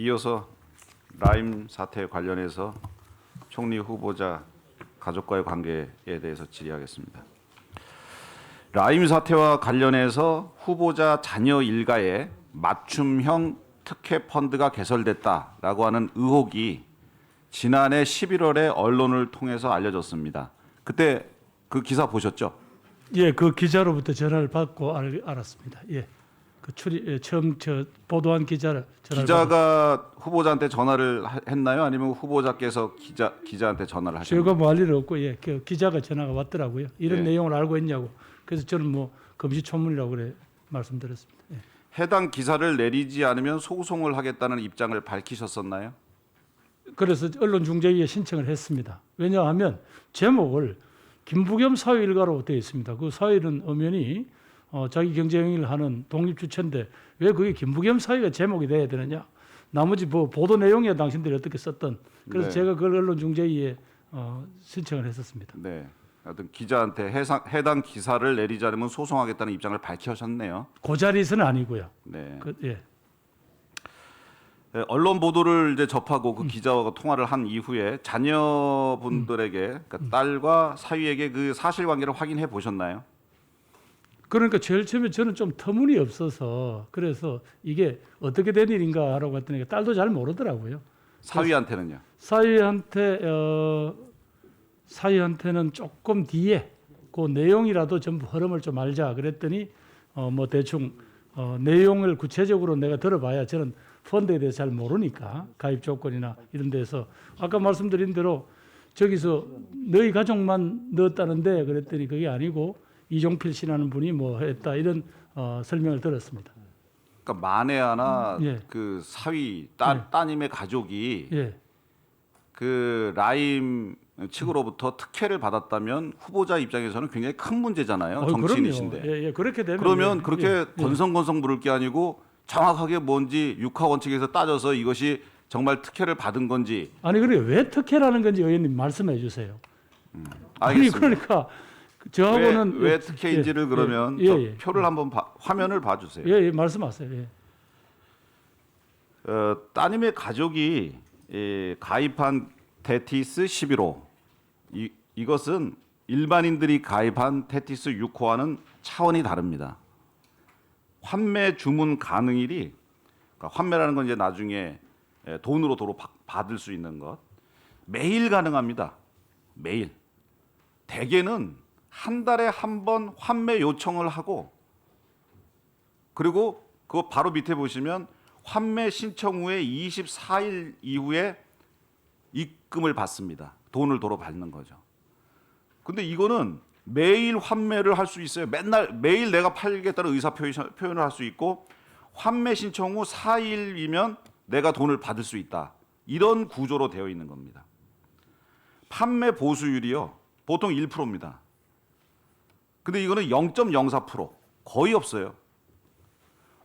이어서 라임 사태 관련해서 총리 후보자 가족과의 관계에 대해서 질의하겠습니다. 라임 사태와 관련해서 후보자 자녀 일가에 맞춤형 특혜 펀드가 개설됐다라고 하는 의혹이 지난해 11월에 언론을 통해서 알려졌습니다. 그때 그 기사 보셨죠? 예, 그 기자로부터 전화를 받고 알았습니다. 예, 그 처음 보도한 기자를 기자가 후보자한테 전화를 했나요? 아니면 후보자께서 기자한테 전화를 하셨나요? 제가 뭐 할 일은 없고 예, 그 기자가 전화가 왔더라고요. 이런 예. 내용을 알고 있냐고. 그래서 저는 뭐 금시초문이라고 그래 말씀드렸습니다. 예. 해당 기사를 내리지 않으면 소송을 하겠다는 입장을 밝히셨었나요? 그래서 언론중재위에 신청을 했습니다. 왜냐하면 제목을 김부겸 사회 일가로 되어 있습니다. 그 사회는 엄연히 자기 경제 행위를 하는 독립주체인데 왜 그게 김부겸 사회가 제목이 돼야 되느냐? 나머지 뭐 보도 내용이야 당신들이 어떻게 썼던. 그래서 네. 제가 그걸 언론중재위에 신청을 했었습니다. 네. 하여튼 기자한테 해당 기사를 내리지 않으면 소송하겠다는 입장을 밝히셨네요. 그 자리에서는 아니고요. 네. 예. 네, 언론 보도를 이제 접하고 그 기자와 통화를 한 이후에 자녀분들에게 그러니까 딸과 사위에게 그 사실관계를 확인해 보셨나요? 그러니까 제일 처음에 저는 좀 터무니없어서 그래서 이게 어떻게 된 일인가 하라고 했더니 딸도 잘 모르더라고요. 사위한테는요? 사위한테는 조금 뒤에 그 내용이라도 전부 흐름을 좀 알자 그랬더니 뭐 대충 내용을 구체적으로 내가 들어봐야 저는 펀드에 대해서 잘 모르니까 가입 조건이나 이런 데서 아까 말씀드린 대로 저기서 너희 가족만 넣었다는데 그랬더니 그게 아니고 이종필 씨라는 분이 뭐 했다 이런 설명을 들었습니다. 그러니까 만에 하나 예. 그 사위 따님의 가족이 예. 그 라임 측으로부터 특혜를 받았다면 후보자 입장에서는 굉장히 큰 문제잖아요. 정치인이신데. 그럼요. 예, 그렇게 되면 그러면 예, 그렇게 예, 건성건성 물을 게 아니고 정확하게 뭔지 육하 원칙에서 따져서 이것이 정말 특혜를 받은 건지. 아니 그래 왜 특혜라는 건지 의원님 말씀해 주세요. 아니 알겠습니다. 그러니까 저하고는 왜 특혜인지를 예, 그러면 예, 저 예. 표를 한번 화면을 봐주세요. 예, 말씀하세요. 예. 따님의 가족이 가입한 테티스 11호 이것은 일반인들이 가입한 테티스 6호와는 차원이 다릅니다. 환매 주문 가능일이 그러니까 환매라는 건 이제 나중에 돈으로 도로 받을 수 있는 것 매일 가능합니다. 매일. 대개는 한 달에 한 번 환매 요청을 하고 그리고 그거 바로 밑에 보시면 환매 신청 후에 24일 이후에 입금을 받습니다. 돈을 도로 받는 거죠. 근데 이거는 매일 환매를 할 수 있어요. 매일 내가 팔겠다는 의사 표현을 할 수 있고 환매 신청 후 4일이면 내가 돈을 받을 수 있다. 이런 구조로 되어 있는 겁니다. 판매 보수율이요. 보통 1%입니다. 근데 이거는 0.04% 거의 없어요.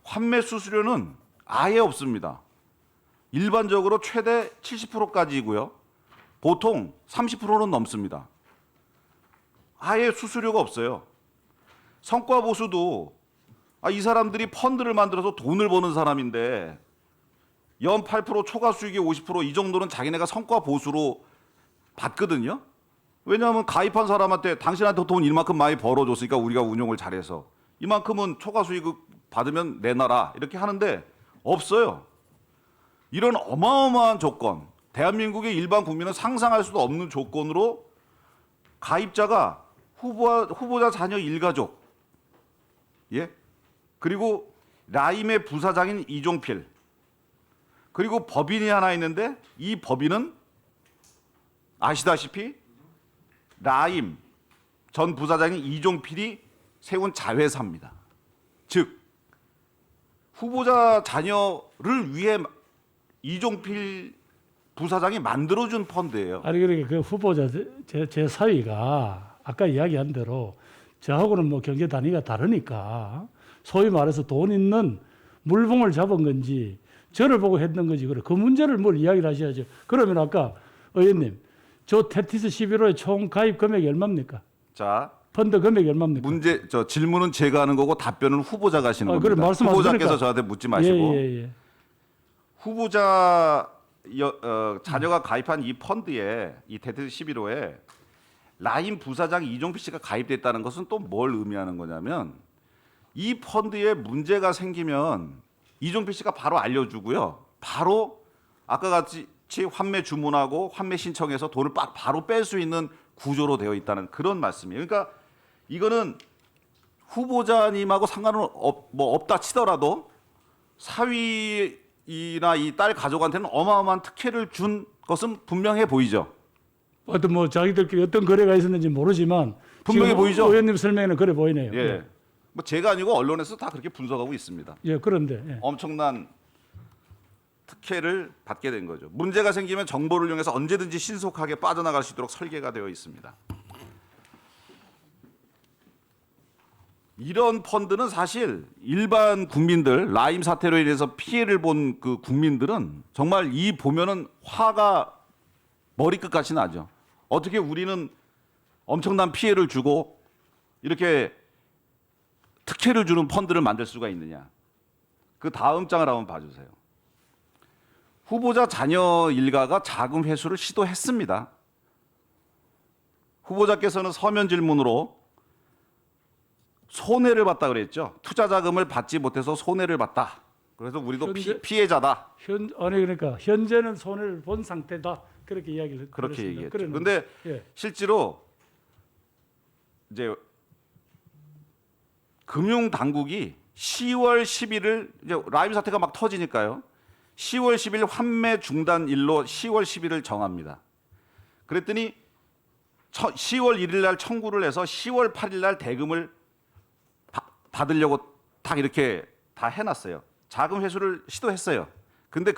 환매 수수료는 아예 없습니다. 일반적으로 최대 70%까지이고요. 보통 30%는 넘습니다. 아예 수수료가 없어요. 성과 보수도 이 사람들이 펀드를 만들어서 돈을 버는 사람인데 연 8% 초과 수익의 50% 이 정도는 자기네가 성과 보수로 받거든요. 왜냐하면 가입한 사람한테 당신한테 돈 이만큼 많이 벌어줬으니까 우리가 운용을 잘해서 이만큼은 초과 수익 받으면 내놔라 이렇게 하는데 없어요. 이런 어마어마한 조건, 대한민국의 일반 국민은 상상할 수도 없는 조건으로 가입자가 후보자 자녀 일가족, 예, 그리고 라임의 부사장인 이종필, 그리고 법인이 하나 있는데 이 법인은 아시다시피 라임 전 부사장인 이종필이 세운 자회사입니다. 즉 후보자 자녀를 위해 이종필 부사장이 만들어준 펀드예요. 아니 그러니까 그 후보자 제 사위가 아까 이야기한 대로 저하고는 뭐 경제 단위가 다르니까 소위 말해서 돈 있는 물봉을 잡은 건지 저를 보고 했던 건지 그래 그 문제를 뭘 이야기를 하셔야죠. 그러면 아까 의원님 저 테티스 11호의 총 가입 금액이 얼마입니까? 자, 펀드 금액이 얼마입니까? 질문은 제가 하는 거고 답변은 후보자가 하시는 겁니다. 그래, 말씀하세요. 후보자께서 그러니까. 저한테 묻지 마시고 예. 후보자 자녀가 가입한 이 펀드에 이 대퇴 11호에 라임 부사장 이종필 씨가 가입됐다는 것은 또 뭘 의미하는 거냐면 이 펀드에 문제가 생기면 이종필 씨가 바로 알려주고요. 바로 아까 같이 환매 주문하고 환매 신청해서 돈을 바로 뺄 수 있는 구조로 되어 있다는 그런 말씀이에요. 그러니까 이거는 후보자님하고 상관은 없다 치더라도 사위나 이 딸 가족한테는 어마어마한 특혜를 준 것은 분명해 보이죠. 어떤 뭐 자기들끼리 어떤 거래가 있었는지 모르지만 분명히 지금 보이죠? 의원님 설명에는 그래 보이네요. 예. 뭐 제가 아니고 언론에서 다 그렇게 분석하고 있습니다. 예, 그런데 예. 엄청난 특혜를 받게 된 거죠. 문제가 생기면 정보를 이용해서 언제든지 신속하게 빠져나갈 수 있도록 설계가 되어 있습니다. 이런 펀드는 사실 일반 국민들 라임 사태로 인해서 피해를 본 그 국민들은 정말 이 보면은 화가 머리끝까지 나죠. 어떻게 우리는 엄청난 피해를 주고 이렇게 특혜를 주는 펀드를 만들 수가 있느냐. 그 다음 장을 한번 봐주세요. 후보자 자녀 일가가 자금 회수를 시도했습니다. 후보자께서는 서면 질문으로 손해를 봤다 그랬죠. 투자 자금을 받지 못해서 손해를 봤다. 그래서 우리도 피해자다. 아니 그러니까 현재는 손해를 본 상태다. 그렇게 이야기를 그렇게 들었습니다. 얘기했죠. 그러는데, 그런데 예. 실제로 이제 금융 당국이 10월 10일을 이제 라임 사태가 막 터지니까요. 10월 10일 환매 중단일로 10월 10일을 정합니다. 그랬더니 10월 1일 날 청구를 해서 10월 8일 날 대금을 받으려고 딱 이렇게 다 해놨어요. 자금 회수를 시도했어요. 근데